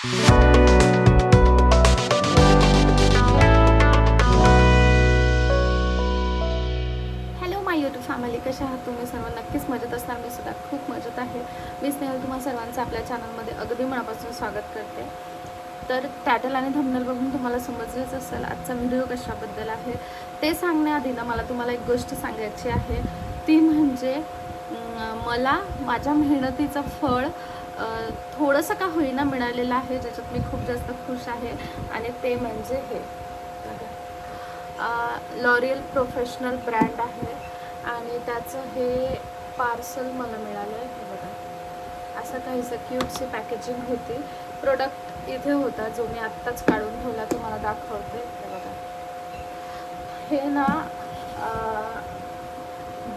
Hello माय YouTube family, कशा आहात तुम्ही सर्व? नक्कीच मजेत असणार. मी सुद्धा खूप मजेत आहे. मी स्नेहल तुम्हा सर्वांचं आपल्या चॅनलमध्ये अगदी मनापासून स्वागत करते. तर टायटल आणि थंबनेल बघून तुम्हाला समजलंच असेल आजचा व्हिडिओ कशाबद्दल आहे. ते सांगण्याआधी ना मला तुम्हाला एक गोष्ट सांगायची आहे. ती म्हणजे मला माझ्या मेहनतीचं फळ थोडंसं का होईना मिळालेलं आहे, ज्याच्यात मी खूप जास्त खुश आहे. आणि ते म्हणजे हे लॉरियल प्रोफेशनल ब्रँड आहे आणि त्याचं हे पार्सल मला मिळालं आहे. हे बघा, असं काहीसं क्यूटची पॅकेजिंग होती. प्रोडक्ट इथे होता जो मी आत्ताच काढून ठेवला, तुम्हाला दाखवते. हे बघा, हे ना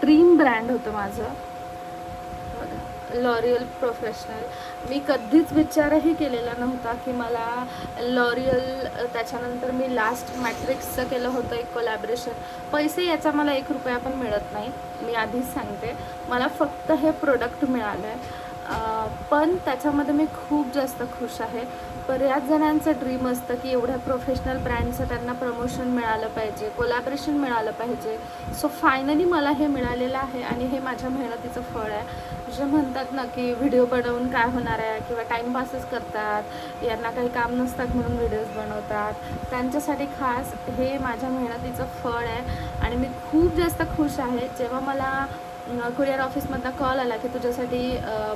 ड्रीम ब्रँड होतं माझं, लॉरियल प्रोफेशनल. मी कधीच विचारही केलेला नव्हता की मला लॉरियल, त्याच्यानंतर मी लास्ट मॅट्रिक्सचं केलं होतं एक कोलॅबरेशन. पैसे याचा मला 1 रुपया पण मिळत नाही, मी आधीच सांगते. मला फक्त हे प्रोडक्ट मिळालं आहे, पण त्याच्यामध्ये मी खूप जास्त खुश आहे. बऱ्याच जणांचं ड्रीम असतं की एवढ्या प्रोफेशनल ब्रँडचं त्यांना प्रमोशन मिळालं पाहिजे, कोलॅबरेशन मिळालं पाहिजे. सो फायनली मला हे मिळालेलं आहे आणि हे माझ्या मेहनतीचं फळ आहे. जे म्हणतात ना की व्हिडिओ बनवून काय होणार आहे, किंवा टाईमपासच करतात, यांना काही काम नसतात म्हणून व्हिडिओज बनवतात, त्यांच्यासाठी खास हे माझ्या मेहनतीचं फळ आहे. आणि मी खूप जास्त खुश आहे. जेव्हा मला कुरिअर ऑफिसमधनं कॉल आला की तुझ्यासाठी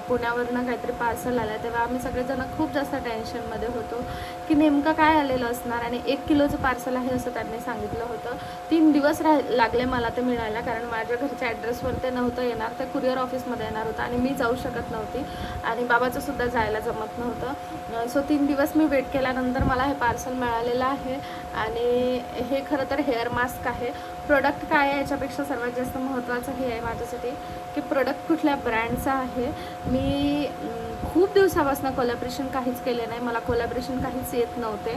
पुण्यावरनं काहीतरी पार्सल आलं, तेव्हा आम्ही सगळेजण खूप जास्त टेन्शनमध्ये होतो की नेमकं काय आलेलं असणार. आणि 1 किलोचं पार्सल आहे असं त्यांनी सांगितलं होतं. 3 दिवस लागले मला ते मिळायला, कारण माझ्या घरच्या ॲड्रेसवर ते नव्हतं येणार, ते कुरिअर ऑफिसमध्ये येणार होतं आणि मी जाऊ शकत नव्हती आणि बाबाचंसुद्धा जायला जमत नव्हतं. सो 3 दिवस मी वेट केल्यानंतर मला हे पार्सल मिळालेलं आहे. आणि हे खरं तर हेअर मास्क आहे. प्रोडक्ट काय आहे याच्यापेक्षा सर्वात जास्त महत्त्वाचं हे आहे माझ्यासाठी की प्रोडक्ट कुठल्या ब्रँडचा आहे. मी खूप दिवसापासून कोलॅबरेशन काहीच केले नाही, मला कोलॅबरेशन काहीच येत नव्हते.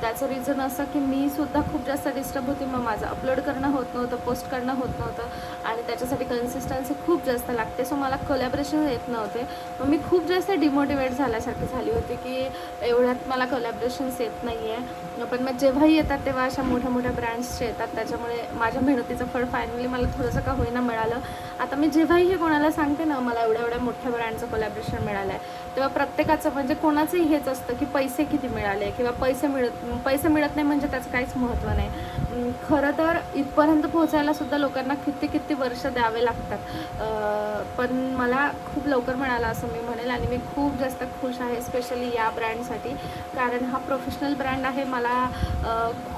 त्याचं रिझन असं की मी सुद्धा खूप जास्त डिस्टर्ब होती. मग माझं अपलोड करणं होत नव्हतं, पोस्ट करणं होत नव्हतं आणि त्याच्यासाठी कन्सिस्टन्सी खूप जास्त लागते. सो मला कोलॅबरेशन येत नव्हते. मग मी खूप जास्त डिमोटिवेट झाल्यासारखी झाली होती की एवढ्यात मला कोलॅबरेशन्स येत नाही आहे. पण मग जेव्हाही येतात तेव्हा अशा मोठ्या मोठ्या ब्रँड्सचे येतात, त्याच्यामुळे माझ्या मेहनतीचं फळ फायनली मला थोडंसं का होईना मिळालं. आता मी जेव्हाही हे कोणाला सांगते ना मला एवढ्या मोठ्या ब्रँडचं कोलॅबरेशन मिळालं आहे, तेव्हा प्रत्येकाचं म्हणजे कोणाचंही हेच असतं की पैसे किती मिळाले, किंवा पैसे मिळत नाही म्हणजे त्याचं काहीच महत्त्व नाही. खरं तर इथपर्यंत पोहोचायला सुद्धा लोकांना किती वर्ष द्यावे लागतात. पण मला खूप लवकर मिळालं असं मी म्हणेल आणि मी खूप जास्त खुश आहे, स्पेशली या ब्रँडसाठी. कारण हा प्रोफेशनल ब्रँड आहे. मला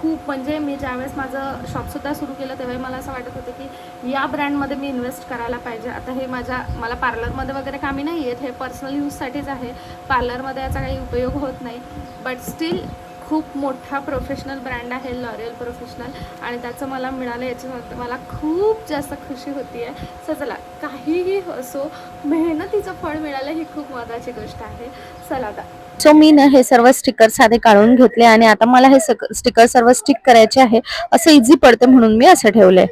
खूप म्हणजे मी ज्यावेळेस माझं शॉपसुद्धा सुरू केलं तेव्हाही मला असं वाटत होतं की या ब्रँडमध्ये मी इन्व्हेस्ट करायला पाहिजे. आता हे मला पार्लरमध्ये वगैरे कामी नाही येत, हे पर्सनल यूजसाठीच आहे. पार्लरमध्ये याचा काही उपयोग होत नाही, बट स्टील खूप मोठा प्रोफेशनल ब्रँड आहे लॉरियल प्रोफेशनल, आणि त्याचं मला मिळालं याच्यामध्ये मला खूप जास्त खुशी होती आहे. सो चला, काहीही असो, मेहनतीचं फळ मिळालं ही खूप महत्त्वाची गोष्ट आहे. चला आता सो मी ना हे सर्व स्टिकर साधे काढून घेतले आणि आता मला हे स्टिकर सर्व स्टिक करायचे आहे. असं इझी पडते म्हणून मी असं ठेवलंय.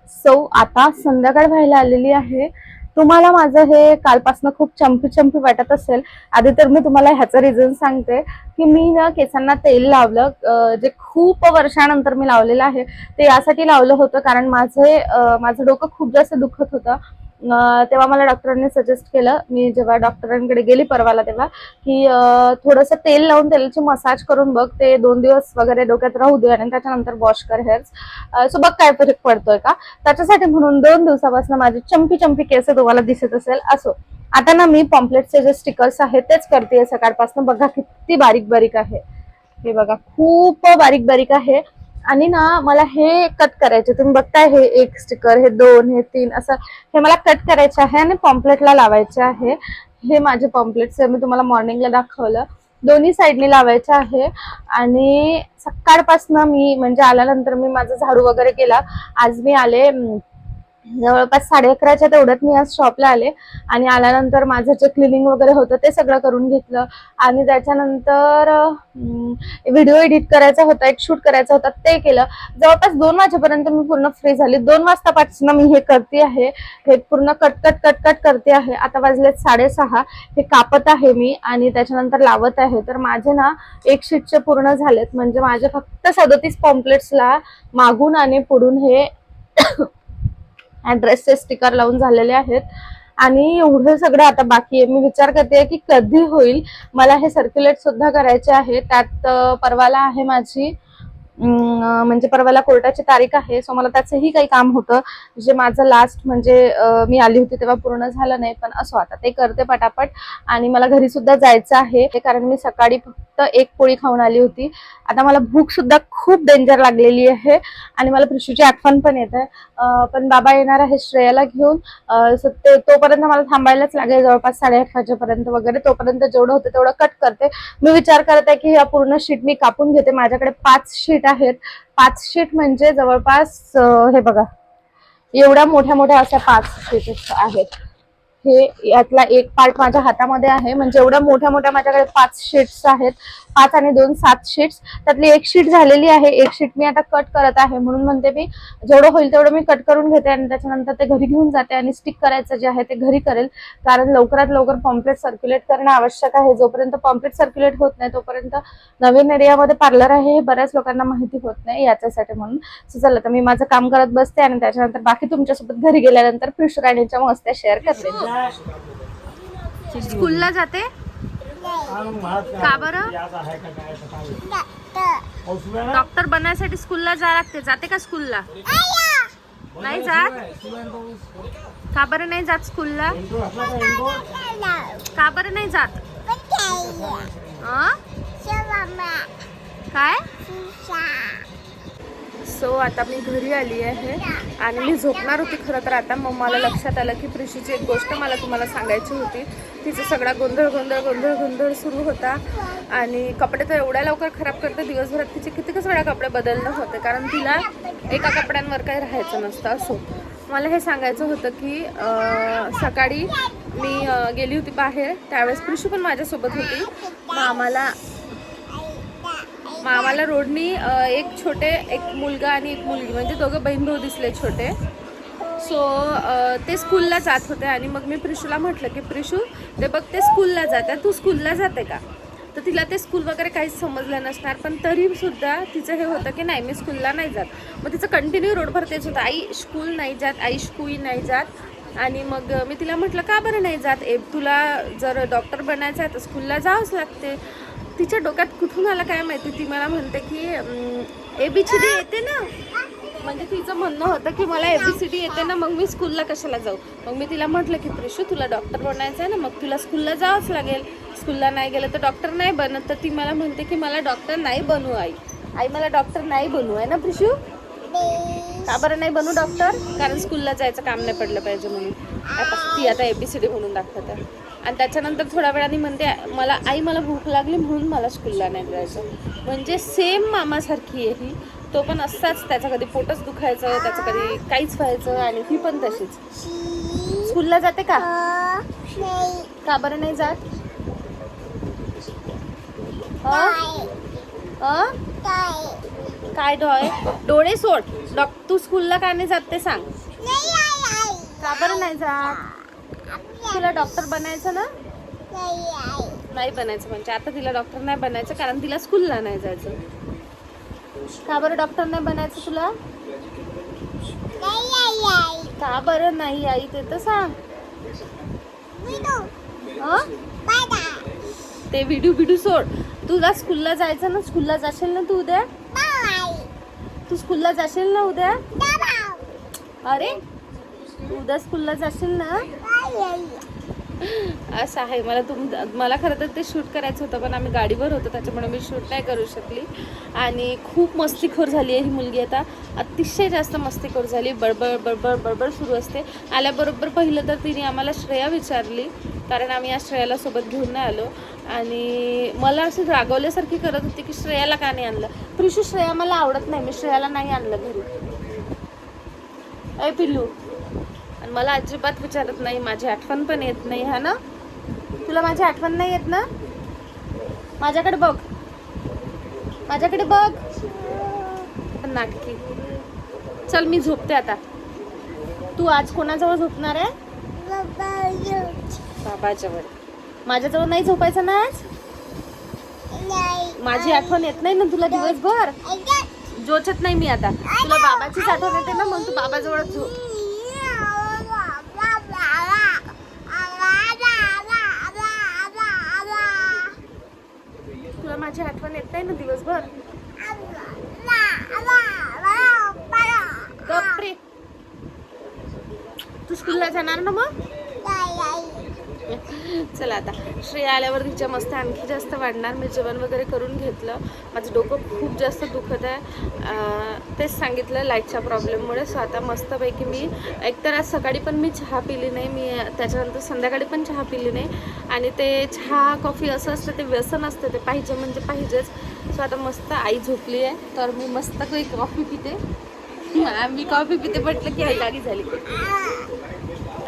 सो आता संध्याकाळ व्हायला आलेली आहे. तुम्हाला माझं हे कालपासून खूप चंपी वाटत असेल. आधी तर मी तुम्हाला ह्याचं रिझन सांगते की मी ना केसांना तेल लावलं, जे खूप वर्षानंतर मी लावलेलं आहे. ते यासाठी लावलं होतं कारण माझं डोकं खूप जास्त दुखत होतं. तेव्हा मला डॉक्टरांनी सजेस्ट केलं, मी जेव्हा डॉक्टरांकडे गेली परवाला तेव्हा, की थोडंसं तेल लावून तेलाची मसाज करून बघ, ते 2 दिवस वगैरे डोक्यात राहू दे आणि त्याच्यानंतर वॉश कर हेअर्स. सो बघ काय फरक पडतोय का. त्याच्यासाठी म्हणून 2 दिवसापासून माझी चंपी केस तुम्हाला दिसत असेल. असो, आता ना मी पॉम्पलेटचे जे स्टिकर्स आहेत तेच करते सकाळपासून. बघा किती बारीक आहे, हे बघा खूप बारीक आहे. आणि ना मला हे कट करायचे, तुम्ही बघताय हे 1 स्टिकर, हे 2, हे 3, असं हे मला कट करायचे आहे आणि पॉम्पलेटला लावायचे आहे. हे माझे पॉम्पलेट्स मी तुम्हाला मॉर्निंगला दाखवलं, दोन्ही साईडनी लावायचे आहे. आणि सकाळपासून मी म्हणजे आल्यानंतर मी माझं झाडू वगैरे केला. आज मी आले जवळपास 11:30च्या तेवढ्यात मी आज शॉपला आले आणि आल्यानंतर माझं जे क्लिनिंग वगैरे होतं ते सगळं करून घेतलं आणि त्याच्यानंतर व्हिडिओ एडिट करायचा होता, एक शूट करायचा होता, ते केलं. जवळपास 2 वाजेपर्यंत मी पूर्ण फ्री झाली. 2 वाजतापासून मी हे करते आहे, हे पूर्ण कट करते आहे. आता वाजलेत 6:30. हे कापत आहे मी आणि त्याच्यानंतर लावत आहे. तर माझे ना 1 शीटचे पूर्ण झालेत, म्हणजे माझे फक्त 37 पॉम्पलेट्सला मागून आणि पुढून हे ऍड्रेसचे स्टिकर लावून झालेले आहेत आणि एवढं सगळं आता बाकी आहे. मी विचार करते की कधी होईल. मला हे सर्क्युलेट सुद्धा करायचे आहे. त्यात परवाला आहे माझी म्हणजे परवाला कोर्टाची तारीख आहे. सो मला त्याचंही काही काम होतं जे माझं लास्ट म्हणजे मी आली होती तेव्हा पूर्ण झालं नाही, पण असो आता ते करते पटापट. आणि मला घरी सुद्धा जायचं आहे कारण मी सकाळी फक्त 1 पोळी खाऊन आली होती. आता मला भूक सुद्धा खूप डेंजर लागलेली आहे आणि मला प्रिशूची आठवण पण येते. पण बाबा येणार आहे श्रेयाला घेऊन. तोपर्यंत मला थांबायलाच लागेल जवळपास 8:30 वाजेपर्यंत वगैरे. तोपर्यंत जेवढं होतं तेवढं कट करते. मी विचार करते की या पूर्ण शीट मी कापून घेते. माझ्याकडे 5 शीट आहेत. 5 शीट म्हणजे जवळपास हे बघा एवढ्या मोठ्या अशा 5 शीट आहेत. हे यातला एक पार्ट माझ्या हातामध्ये आहे, म्हणजे एवढ्या मोठ्या माझ्याकडे 5 शीट्स आहेत. 5 आणि 2 7 शीट्स. त्यातली 1 शीट झालेली आहे. 1 शीट मी आता कट करत आहे. म्हणून म्हणते मी जेवढं होईल तेवढं मी कट करून घेते आणि त्याच्यानंतर ते घरी घेऊन जाते आणि स्टिक करायचं जे आहे ते घरी करेल. कारण लवकरात लवकर पॉम्पलेट सर्क्युलेट करणं आवश्यक आहे. जोपर्यंत पॉम्पलेट सर्क्युलेट होत नाही तोपर्यंत नवीन एरियामध्ये पार्लर आहे हे बऱ्याच लोकांना माहिती होत नाही याच्यासाठी. म्हणून चला तर मी माझं काम करत बसते आणि त्याच्यानंतर बाकी तुमच्यासोबत घरी गेल्यानंतर प्रिशू राणीच्या मस्त्या शेअर करते. स्कूलला जाते का बरं? डॉक्टर बनायसाठी स्कूलला जायला लागते. जाते का स्कूलला? नाही जात. का बरं नाही जात स्कूलला? का बरं नाही जात? काय? सो आता मी घरी आली आहे आणि मी झोपणार होती खरं तर. आता मग मला लक्षात आलं की प्रिशूची एक गोष्ट मला तुम्हाला सांगायची होती. तिचा सगळा गोंधळ सुरू होता आणि कपडे तर एवढ्या लवकर खराब करते. दिवसभरात तिचे कितीकच वेळा कपडे बदलणं होते कारण तिला एका कपड्यांवर काही राहायचं नसतं. असो मला हे सांगायचं होतं की सकाळी मी गेली होती बाहेर, त्यावेळेस प्रिशू पण माझ्यासोबत होती. मग आम्हाला रोडनी एक मुलगा आणि एक मुलगी म्हणजे दोघं बहीण भाऊ दिसले छोटे. सो ते स्कूलला जात होते आणि मग मी प्रिशूला म्हटलं की प्रिशू ते बघ ते स्कूलला जाते, तू स्कूलला जाते का? तर तिला ते स्कूल वगैरे काहीच समजलं नसणार, पण तरी सुद्धा तिचं हे होतं की नाही मी स्कूलला नाही जात. मग तिचं कंटिन्यू रोडवर तेच होतं, आई स्कूल नाही जात, आई स्कूल नाही जात. आणि मग मी तिला म्हटलं का बरं नाही जात? तुला जर डॉक्टर बनायचं आहे तर स्कूलला जावंच लागते. तिच्या डोक्यात कुठून आलं काय माहिती. ती मला म्हणते की ABCD येते ना, म्हणजे तिचं म्हणणं होतं की मला ABCD येते ना, मग मी स्कूलला कशाला जाऊ. मग मी तिला म्हटलं की प्रिशू तुला डॉक्टर बनायचं आहे ना, मग तुला स्कूलला जावंच लागेल. स्कूलला नाही गेलं तर डॉक्टर नाही बनत. तर ती मला म्हणते की मला डॉक्टर नाही बनू आई मला डॉक्टर नाही बनू आहे ना प्रिशू? का बरं नाही बनू डॉक्टर? कारण स्कूलला जायचं काम नाही पडलं पाहिजे म्हणून. ती आता ABCD म्हणून दाखवते. आणि त्याच्यानंतर थोड्या वेळाने म्हणते मला भूक लागली म्हणून मला स्कूलला नाही जायचं. म्हणजे सेम मामासारखी आहे ही. तो पण असाच, त्याचं कधी पोटच दुखायचं, त्याचं कधी काहीच व्हायचं आणि ही पण तशीच. स्कूलला जाते का? का बरं नाही जात? काय डोळे सोड. तू स्कूलला का नाही जात ते सांग. का बरं नाही जात? तिला डॉक्टर बनायचं ना? नाही बनायचं. म्हणजे आता तिला डॉक्टर नाही बनायचं कारण तिला स्कूलला नाही जायचं. का बरं डॉक्टर नाही बनायचं तुला? का बरं नाही आई ते तर सांग. ते व्हिडिओ सोड. तुला स्कूलला जायचं ना? स्कूलला जाशील ना तू उद्या? तू स्कूलला जाशील ना उद्या? अरे उद्या स्कूलला जाशील ना? असं आहे. मला खरं तर ते शूट करायचं होतं पण आम्ही गाडीवर होतो त्याच्यामुळे मी शूट नाही करू शकली. आणि खूप मस्तीखोर झाली आहे ही मुलगी. आता अतिशय जास्त मस्तीखोर झाली. बडबड सुरू असते. आल्याबरोबर पहिलं तर तिने आम्हाला श्रेया विचारली कारण आम्ही या श्रेयाला सोबत घेऊन नाही आलो. आणि मला अशी रागवल्यासारखी करत होती की श्रेयाला का नाही आणलं. प्रिशू श्रेया मला आवडत नाही, मी श्रेयाला नाही आणलं घरी. पिल्लू आणि मला अजिबात विचारत नाही, माझी आठवण पण येत नाही. हा ना, तुला माझी आठवण नाही येत ना? माझ्याकडे बघ, माझ्याकडे बघ. नाटकी. चल मी झोपते आता. तू आज कोणाजवळ झोपणार आहे? बाबाजवळ. माझ्याजवळ नाही झोपायचं ना आज? माझी आठवण येत नाही ना तुला दिवसभर? जोचत नाही मी आता. तुला बाबाचीच आठवण येते ना, मग तू बाबाजवळ झोप. तुला माझी आठवण येत नाही ना दिवसभर? गप्रे. तू स्कूलला जाणार ना मग? चला आता श्रेया आल्यावर तिच्या मस्त आणखी जास्त वाढणार. मी जेवण वगैरे करून घेतलं. माझं डोकं खूप जास्त दुखत आहे. तेच सांगितलं लाईटच्या प्रॉब्लेममुळे. सो आता मस्तपैकी मी एकतर आज सकाळी पण मी चहा पिली नाही, मी त्याच्यानंतर संध्याकाळी पण चहा पिली नाही. आणि ते चहा कॉफी असं असतं, ते व्यसन असतं, ते पाहिजे म्हणजे पाहिजेच. सो आता मस्त आई झोपली आहे तर मी मस्त काही कॉफी पिते. मी कॉफी पिते म्हटलं की आई जागी झाली.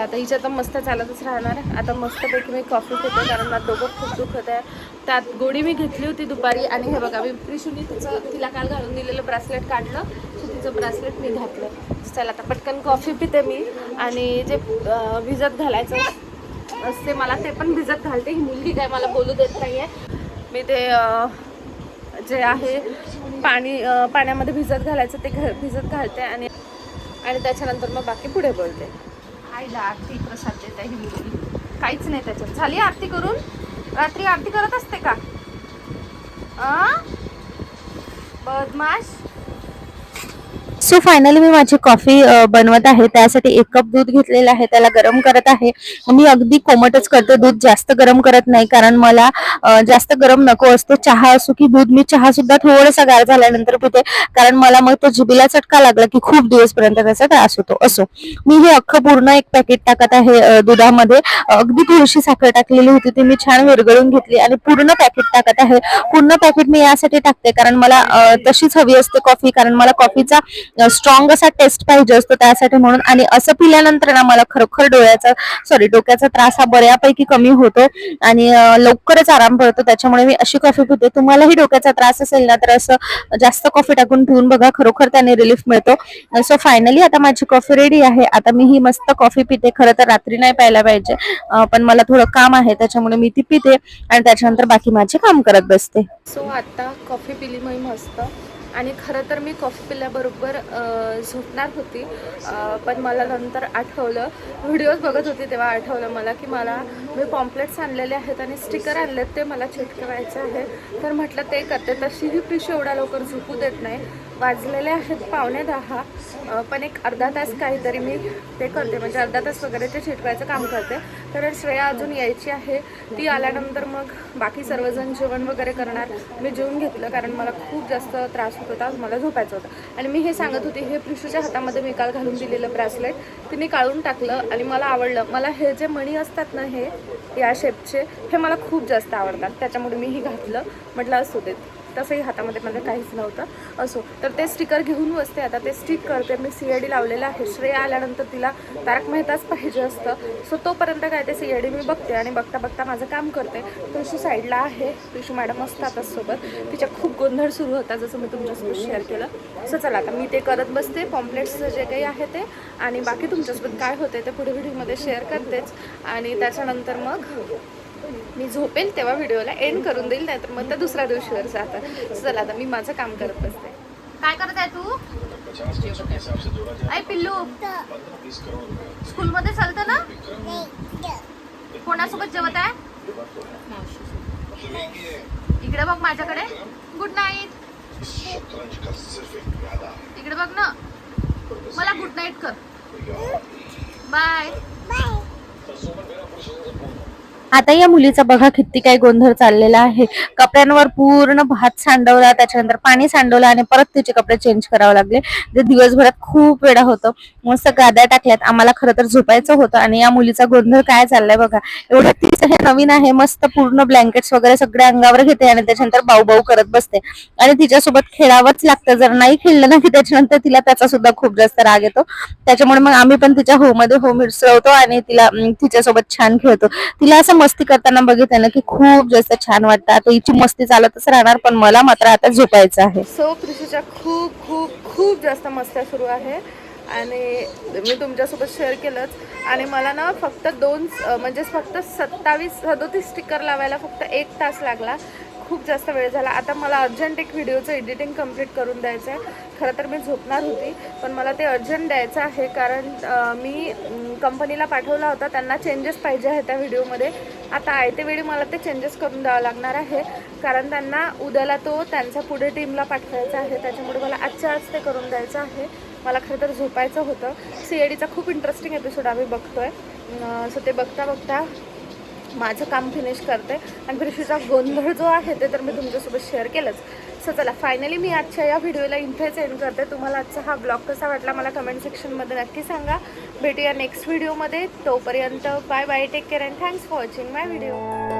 आता हिच्या तर मस्त चालतच राहणार. आता मस्तपैकी मी कॉफी पिते कारण माझं डोकं खूप दुखत आहे. त्यात गोळी मी घेतली होती दुपारी. आणि हे बघा, मी प्रिशूनी तिला काल घालून दिलेलं ब्रासलेट काढलं, सो तिचं ब्रासलेट मी घातलं. चला आता पटकन कॉफी पिते मी. आणि जे भिजत घालायचं असते मला ते पण भिजत घालते. ही मुलगी काय मला बोलू देत नाही आहे. मी ते जे आहे पाण्यामध्ये भिजत घालायचं ते भिजत घालते आणि त्याच्यानंतर मग बाकी पुढे बोलते. आईला आरती प्रसाद देत आहे ही मुलगी. काहीच नाही त्याच्यात. झाली आरती करून? रात्री आरती करत असते का? बदमाश. सो फायनली मी माझी कॉफी बनवत आहे. त्यासाठी 1 कप दूध घेतलेलं आहे, त्याला गरम करत आहे. मी अगदी कोमटच करते, दूध जास्त गरम करत नाही कारण मला जास्त गरम नको असतो. चहा असो की दूध, मी चहा सुद्धा थोडासा गार झाल्यानंतर पिते कारण मला मग तो जिभेला चटका लागला की खूप दिवसपर्यंत त्याचा त्रास होतो. असो, मी हे अख्खं पूर्ण 1 पॅकेट टाकत आहे दुधामध्ये. अगदी थोडीशी साखर टाकलेली होती, ती मी छान विरघळून घेतली आणि पूर्ण पॅकेट टाकत आहे. पूर्ण पॅकेट मी यासाठी टाकते कारण मला तशीच हवी असते कॉफी, कारण मला कॉफीचा स्ट्रॉंग असा टेस्ट पाहिजे असतो त्यासाठी म्हणून. आणि असं पिल्यानंतर ना मला खरोखर डोक्याचा त्रास हा बऱ्यापैकी कमी होतो आणि लवकरच आराम पडतो. त्याच्यामुळे मी अशी कॉफी पिते. तुम्हालाही डोक्याचा त्रास असेल ना तर असं जास्त कॉफी टाकून पिऊन बघा, खरोखर त्याने रिलीफ मिळतो. सो फायनली आता माझी कॉफी रेडी आहे. आता मी ही मस्त कॉफी पिते. खरं तर रात्री नाही प्यायला पाहिजे, पण मला थोडं काम आहे त्याच्यामुळे मी ती पिते आणि त्याच्यानंतर बाकी माझे काम करत बसते. सो आता कॉफी पिली मी मस्त. आणि खरं तर मी कॉफी पिल्याबरोबर झोपणार होती, पण मला नंतर आठवलं, व्हिडिओज बघत होती तेव्हा आठवलं मला की मी पॉम्पलेट्स आणलेले आहेत आणि स्टिकर आणलेत, ते मला चिटकवायचे आहे. तर म्हटलं ते करते. तशीही प्रिशू एवढा लवकर झोपू देत नाही. वाजलेले आहेत 9:15, पण एक अर्धा तास काहीतरी मी ते करते, म्हणजे अर्धा तास वगैरे ते चिटकवायचं काम करते. कारण श्रेया अजून यायची आहे. ती आल्यानंतर मग बाकी सर्वजण जेवण वगैरे करणार. मी जेवून घेतलं कारण मला खूप जास्त त्रास होत होता, मला झोपायचं होतं. आणि मी हे सांगत होती, हे प्रिशूच्या हातामध्ये मी काल घालून दिलेलं ब्रेसलेट तिने काढून टाकलं आणि मला आवडलं. मला हे जे मणी असतात ना, हे या शेपचे, हे मला खूप जास्त आवडतात. त्याच्यामुळे मी ही घातलं. म्हटलं असू देत. तसंही हातामध्ये माझं काहीच नव्हतं. असो, तर ते स्टिकर घेऊन बसते आता. ते स्टिक करते मी. CID लावलेलं आहे. श्रेया आल्यानंतर तिला तारक मेहताच पाहिजे असतं. सो तोपर्यंत काय ते CID मी बघते आणि बघता बघता माझं काम करते. प्रिशू साईडला आहे. प्रिशू मॅडम असतातच सोबत. तिच्या खूप गोंधळ सुरू होता, जसं मी तुमच्यासोबत शेअर केलं. सो चला आता मी ते करत बसते, पॉम्पलेट्सचं जे काही आहे ते. आणि बाकी तुमच्यासोबत काय होते ते पुढे व्हिडिओमध्ये शेअर करतेच. आणि त्याच्यानंतर मग मी झोपेल तेव्हा व्हिडिओला एंड करून देईल, नाहीतर मग तर दुसऱ्या दिवशीवर जातं. चला आता मी माझं काम करत बसते. काय करत आहे तू? ऐ पिल्लू, स्कूलमध्ये चालतं ना? कोणासोबत जेवत आहे? इकडे बघ माझ्याकडे. Good night. इकडे बघ ना, मला गुड नाईट कर. बाय. आता या मुलीचा बघा किती काही गोंधळ चाललेला आहे. कपड्यांवर पूर्ण भात सांडवला, त्याच्यानंतर पाणी सांडवलं आणि परत तिचे कपडे चेंज करावे लागले. जे दिवसभरात खूप वेळा होतं. मस्त गाद्या टाकल्यात. आम्हाला खरं तर झोपायचं होतं आणि या मुलीचा गोंधळ काय चाललाय बघा. एवढं तिचं हे नवीन आहे, मस्त पूर्ण ब्लँकेट्स वगैरे सगळे अंगावर घेते आणि त्याच्यानंतर बाऊ बाऊ करत बसते आणि तिच्यासोबत खेळावंच लागतं. जर नाही खेळलं ना की त्याच्यानंतर तिला त्याचा सुद्धा खूप जास्त राग येतो. त्याच्यामुळे मग आम्ही पण तिच्या हो मध्ये हो मिसळवतो आणि तिला तिच्यासोबत छान खेळतो. तिला असं मस्ती करताना बघितलं ना की खूप जास्त छान वाटतं. आता हिची मस्ती चालतच राहणार, पण मला मात्र आता झोपायचं आहे. सो प्रिशूच्या खूप खूप खूप जास्त मस्त्या सुरू आहे आणि मी तुमच्यासोबत शेअर केलंच. आणि मला ना फक्त म्हणजे फक्त 27-37 स्टिकर लावायला फक्त 1 तास लागला. खूप जास्त वेळ झाला. आता मला अर्जंट एक व्हिडिओचं एडिटिंग कंप्लीट करून द्यायचं आहे. खरं तर मी झोपणार होती, पण मला ते अर्जंट द्यायचं आहे कारण मी कंपनीला पाठवला होता. त्यांना चेंजेस पाहिजे आहे त्या व्हिडिओमध्ये. आता आयते वेळी मला ते चेंजेस करून द्यावं लागणार आहे कारण त्यांना उद्याला तो त्यांच्या पुढे टीमला पाठवायचा आहे. त्याच्यामुळे मला आजच्या आज ते करून द्यायचं आहे. मला खरं तर झोपायचं होतं. CIDचा खूप इंटरेस्टिंग एपिसोड आम्ही बघतोय. सो ते बघता बघता माझं काम फिनिश करते आणि प्रिशूचा गोंधळ जो आहे ते तर मी तुमच्यासोबत शेअर केलंच. सो चला फायनली मी आजच्या या व्हिडिओला इथेच एंड करते. तुम्हाला आजचा हा ब्लॉग कसा वाटला मला कमेंट सेक्शनमध्ये नक्की सांगा. भेटूया नेक्स्ट व्हिडिओमध्ये. तोपर्यंत bye bye, take care and thanks for watching my video.